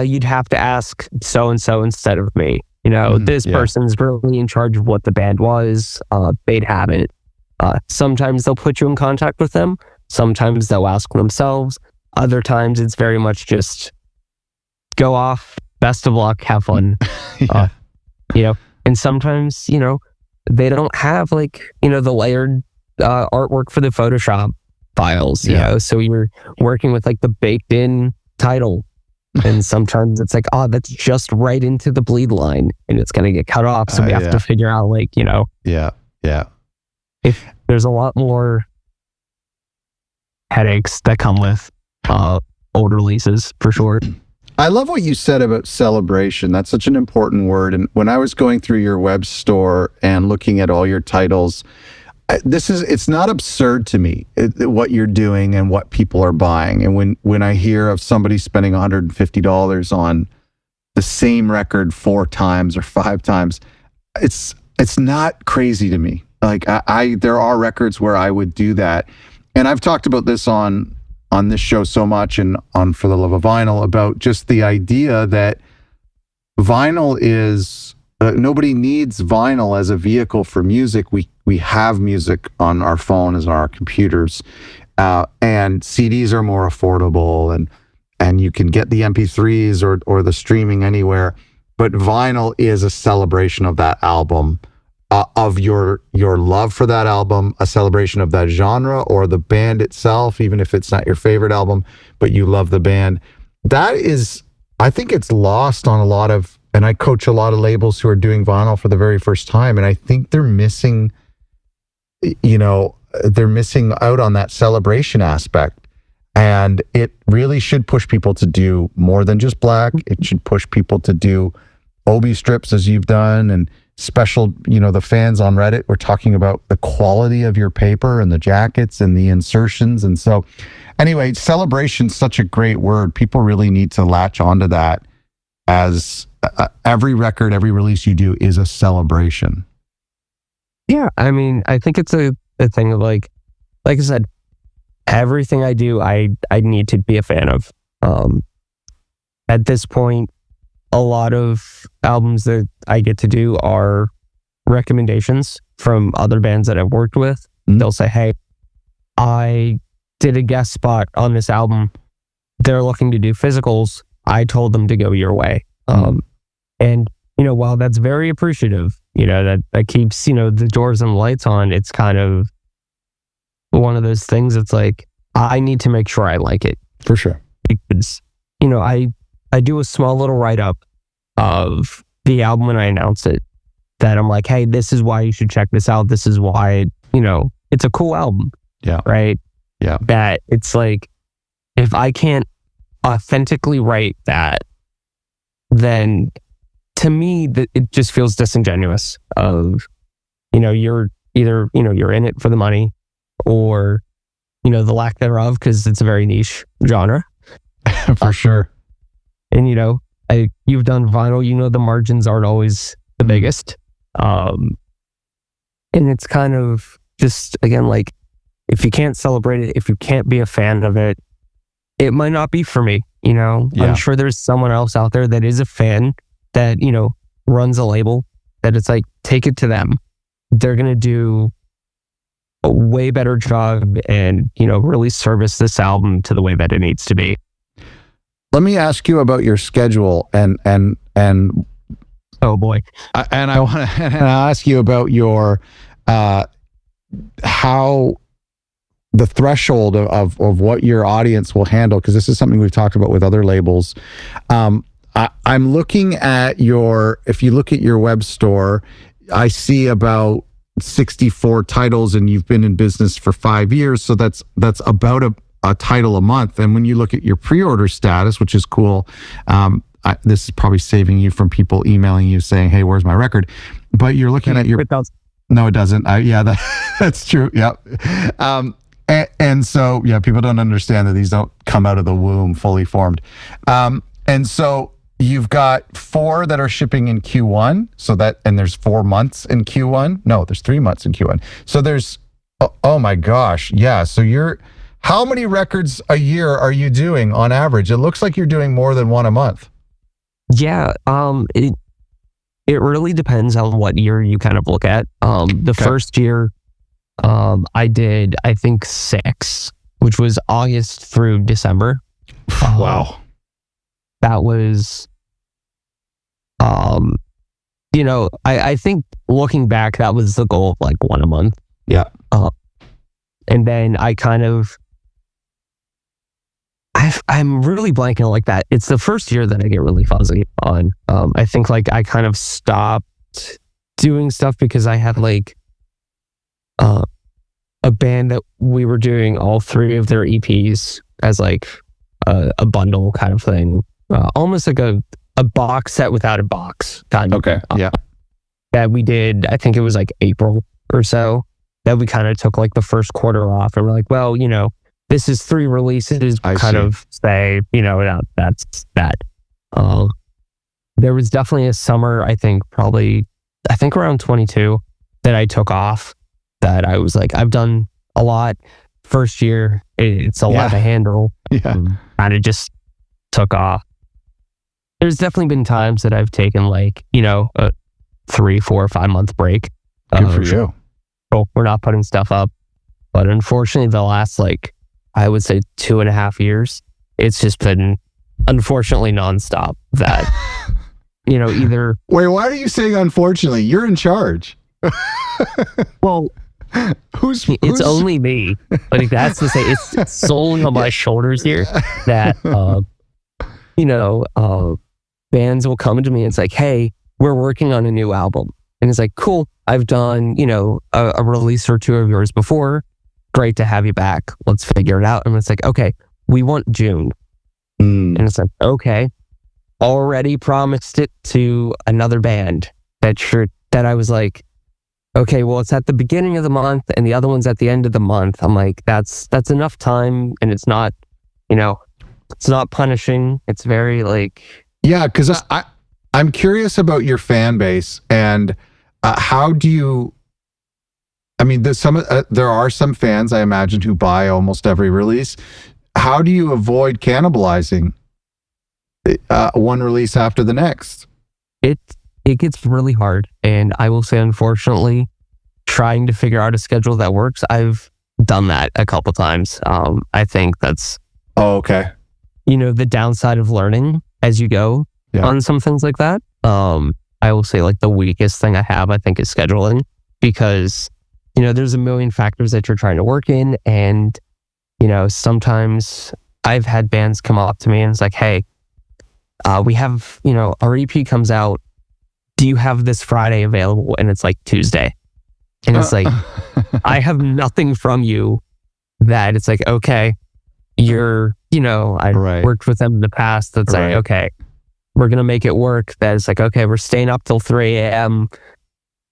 Speaker 2: you'd have to ask so and so instead of me. This person's really in charge of what the band was. They'd have it. Sometimes they'll put you in contact with them. Sometimes they'll ask themselves. Other times it's very much just go off, best of luck, have fun. And sometimes, they don't have the layered artwork for the Photoshop files, so you're working with the baked in title. And sometimes it's that's just right into the bleed line and it's going to get cut off. So we have to figure out if there's a lot more headaches that come with old releases, for sure.
Speaker 1: I love what you said about celebration. That's such an important word. And when I was going through your web store and looking at all your titles, it's not absurd to me what you're doing and what people are buying. And when I hear of somebody spending $150 on the same record 4 times or 5 times, it's not crazy to me. There are records where I would do that. And I've talked about this on this show so much and on For the Love of Vinyl about just the idea that vinyl is nobody needs vinyl as a vehicle for music. We have music on our phones and our computers, and CDs are more affordable, and you can get the MP3s or the streaming anywhere. But vinyl is a celebration of that album, of your love for that album, a celebration of that genre or the band itself, even if it's not your favorite album, but you love the band. That is, I think it's lost on a lot of, and I coach a lot of labels who are doing vinyl for the very first time, and I think they're missing out on that celebration aspect. And it really should push people to do more than just black. It should push people to do Obi strips as you've done, and special, the fans on Reddit were talking about the quality of your paper and the jackets and the insertions. And so anyway, celebration's such a great word. People really need to latch onto that, as every record, every release you do is a celebration.
Speaker 2: Yeah, I mean, I think it's a thing of like I said, everything I do, I need to be a fan of. At this point, a lot of albums that I get to do are recommendations from other bands that I've worked with. They'll say, hey, I did a guest spot on this album. They're looking to do physicals. I told them to go your way. And, while that's very appreciative, that keeps, the doors and lights on, it's kind of one of those things that's I need to make sure I like it.
Speaker 1: For sure.
Speaker 2: Because, I do a small little write-up of the album when I announce it, that I'm like, hey, this is why you should check this out. This is why, it's a cool album.
Speaker 1: Yeah.
Speaker 2: Right?
Speaker 1: Yeah.
Speaker 2: That it's if I can't authentically write that, then to me it just feels disingenuous of, you're either, you're in it for the money or, the lack thereof, because it's a very niche genre.
Speaker 1: For sure.
Speaker 2: And, you've done vinyl, the margins aren't always the biggest. And it's kind of just, again, like, if you can't celebrate it, if you can't be a fan of it, it might not be for me,
Speaker 1: Yeah.
Speaker 2: I'm sure there's someone else out there that is a fan that, runs a label, that it's like, take it to them. They're going to do a way better job and, really service this album to the way that it needs to be.
Speaker 1: Let me ask you about your schedule and
Speaker 2: oh boy.
Speaker 1: And I want to ask you about your how the threshold of what your audience will handle, because this is something we've talked about with other labels. I'm looking at if you look at your web store, I see about 64 titles, and you've been in business for 5 years. So that's about a title a month. And when you look at your pre-order status, which is cool, this is probably saving you from people emailing you saying, hey, where's my record? But you're looking at your... No, it doesn't. That's true. Yep. And so, people don't understand that these don't come out of the womb fully formed. And so you've got 4 that are shipping in Q1. And there's 4 months in Q1. No, there's 3 months in Q1. So there's, oh my gosh. Yeah. So how many records a year are you doing on average? It looks like you're doing more than 1 a month.
Speaker 2: Yeah. It really depends on what year you kind of look at. First year, I did, I think 6, which was August through December.
Speaker 1: Wow.
Speaker 2: That was, I think looking back, that was the goal of like 1 a month.
Speaker 1: Yeah.
Speaker 2: And then I kind of, I'm really blanking on like that. It's the first year that I get really fuzzy on. I think like I kind of stopped doing stuff because I had like a band that we were doing all 3 of their EPs as like a bundle kind of thing. Almost like a box set without a box kind of.
Speaker 1: Okay. Yeah.
Speaker 2: That we did, I think it was like April or so, that we kind of took like the first quarter off, and we're like, well, this is 3 releases, of say, that's that. There was definitely a summer, I think around 22, that I took off, that I was like, I've done a lot. First year, it's a lot to handle.
Speaker 1: Yeah.
Speaker 2: Kind of just took off. There's definitely been times that I've taken like, a 3, 4, 5 month break.
Speaker 1: Good for you.
Speaker 2: So we're not putting stuff up. But unfortunately, the last I would say 2.5 years, it's just been unfortunately nonstop. That, either...
Speaker 1: Wait, why are you saying unfortunately? You're in charge.
Speaker 2: Well, it's only me. Like, that's to say, it's solely on my shoulders here that, bands will come to me and it's like, hey, we're working on a new album. And it's like, cool, I've done, a release or 2 of yours before. Great to have you back. Let's figure it out. And it's like, okay, we want June. And it's like, okay, already promised it to another band that I was like, okay, well, it's at the beginning of the month and the other one's at the end of the month. I'm like, that's enough time, and it's not, it's not punishing. It's very like...
Speaker 1: Yeah, because I'm curious about your fan base, and how do you... I mean, there are some fans, I imagine, who buy almost every release. How do you avoid cannibalizing one release after the next?
Speaker 2: It gets really hard, and I will say, unfortunately, trying to figure out a schedule that works, I've done that a couple times. I think that's...
Speaker 1: Oh, okay.
Speaker 2: The downside of learning as you go on some things like that. I will say, like, the weakest thing I have, I think, is scheduling, because... there's a million factors that you're trying to work in. And, sometimes I've had bands come up to me and it's like, hey, we have, our EP comes out. Do you have this Friday available? And it's like Tuesday. And it's like, I have nothing from you that it's like, okay, you're I
Speaker 1: Right.
Speaker 2: worked with them in the past that say,
Speaker 1: Right.
Speaker 2: okay, we're going to make it work. That it's like, okay, we're staying up till 3 a.m.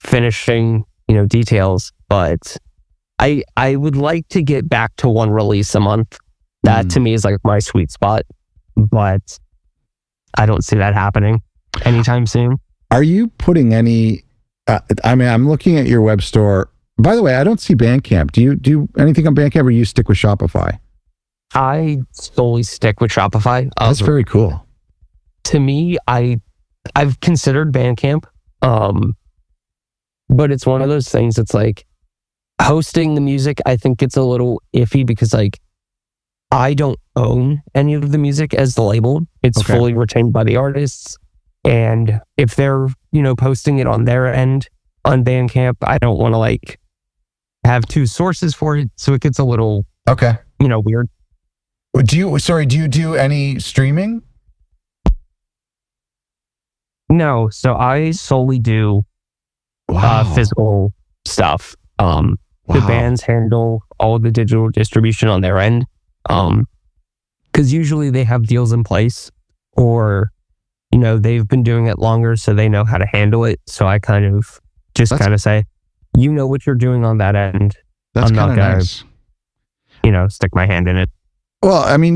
Speaker 2: finishing, details. But I would like to get back to one release a month. That to me is like my sweet spot. But I don't see that happening anytime soon.
Speaker 1: Are you putting any, I'm looking at your web store. By the way, I don't see Bandcamp. Do you do anything on Bandcamp, or you stick with Shopify?
Speaker 2: I solely stick with Shopify.
Speaker 1: That's very cool.
Speaker 2: To me, I've considered Bandcamp, but it's one of those things that's like hosting the music. I think it's a little iffy because like I don't own any of the music as the label. It's fully retained by the artists, and if they're posting it on their end on Bandcamp, I don't want to like have two sources for it, so it gets a little weird.
Speaker 1: Do you do any streaming?
Speaker 2: No, so I solely do physical stuff. The bands handle all the digital distribution on their end, because usually they have deals in place, or they've been doing it longer, so they know how to handle it. So I kind of just say, what you're doing on that end.
Speaker 1: That's
Speaker 2: I'm not gonna,
Speaker 1: nice.
Speaker 2: Stick my hand in it.
Speaker 1: Well, I mean,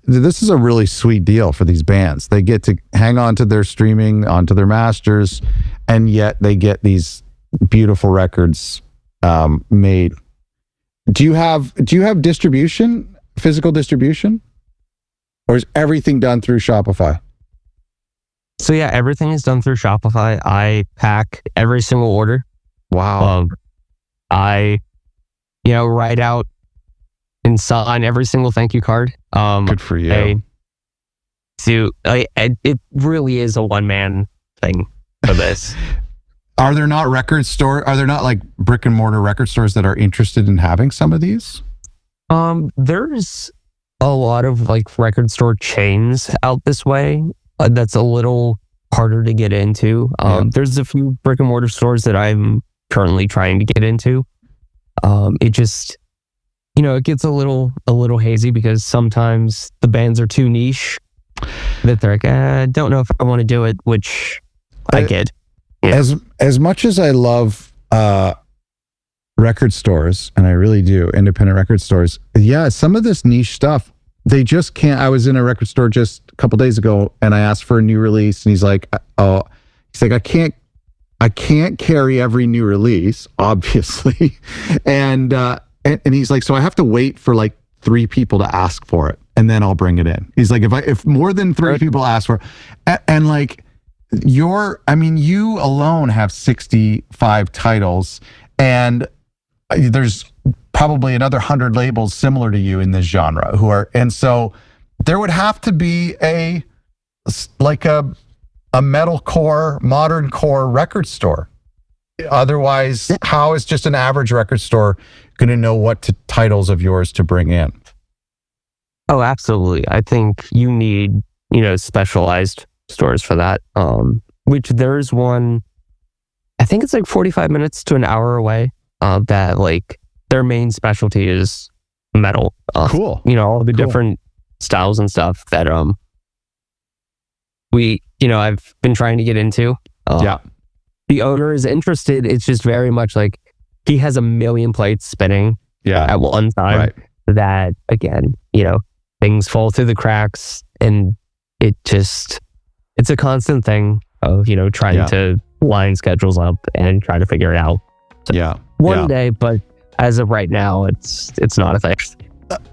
Speaker 1: this is a really sweet deal for these bands. They get to hang on to their streaming, onto their masters, and yet they get these beautiful records made. Do you have distribution, physical distribution? Or is everything done through Shopify?
Speaker 2: So yeah, everything is done through Shopify. I pack every single order.
Speaker 1: Wow.
Speaker 2: I, write out and sign every single thank you card.
Speaker 1: Good for you.
Speaker 2: It really is a one-man thing for this.
Speaker 1: Are there not like brick and mortar record stores that are interested in having some of these?
Speaker 2: There's a lot of like record store chains out this way. That's a little harder to get into. There's a few brick and mortar stores that I'm currently trying to get into. It just, it gets a little hazy because sometimes the bands are too niche that they're like, I don't know if I want to do it, which I get. Yeah.
Speaker 1: As much as I love record stores, and I really do, independent record stores, some of this niche stuff, they just can't. I was in a record store just a couple days ago, and I asked for a new release, and he's like, I can't carry every new release, obviously. And he's like, so I have to wait for like 3 people to ask for it, and then I'll bring it in. He's like, if more than 3 people ask for it, and like you alone have 65 titles, and there's probably another 100 labels similar to you in this genre and so there would have to be a metalcore, modern core record store. Otherwise, how is just an average record store going to know what titles of yours to bring in?
Speaker 2: Oh, absolutely. I think you need, specialized stores for that. Which there's one, I think it's like 45 minutes to an hour away, that like their main specialty is metal.
Speaker 1: Cool.
Speaker 2: All the different styles and stuff that I've been trying to get into. The owner is interested. It's just very much like he has a million plates spinning at one time.
Speaker 1: Right.
Speaker 2: That again, things fall through the cracks, and it's a constant thing of trying to line schedules up and try to figure it out. So one day, but as of right now, it's not a thing.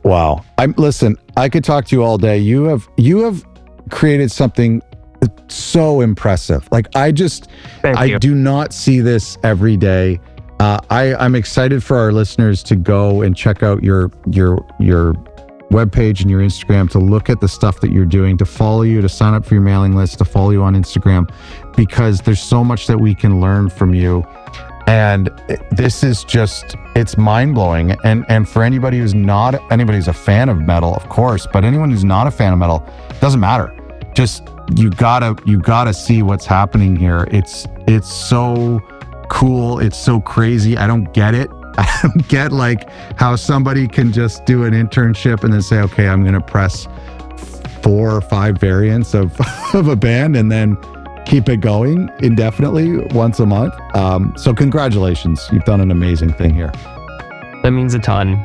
Speaker 1: Wow. Listen, I could talk to you all day. You have created something so impressive. Like I do not see this every day. I'm excited for our listeners to go and check out your webpage and your Instagram, to look at the stuff that you're doing, to follow you, to sign up for your mailing list, to follow you on Instagram, because there's so much that we can learn from you. And this is it's mind-blowing. And for anybody who's a fan of metal, of course, but anyone who's not a fan of metal, doesn't matter. Just, you gotta see what's happening here. It's so cool. It's so crazy. I don't get it. I don't get like how somebody can just do an internship and then say, okay, I'm going to press 4 or 5 variants of, of a band and then keep it going indefinitely once a month. So congratulations. You've done an amazing thing here.
Speaker 2: That means a ton.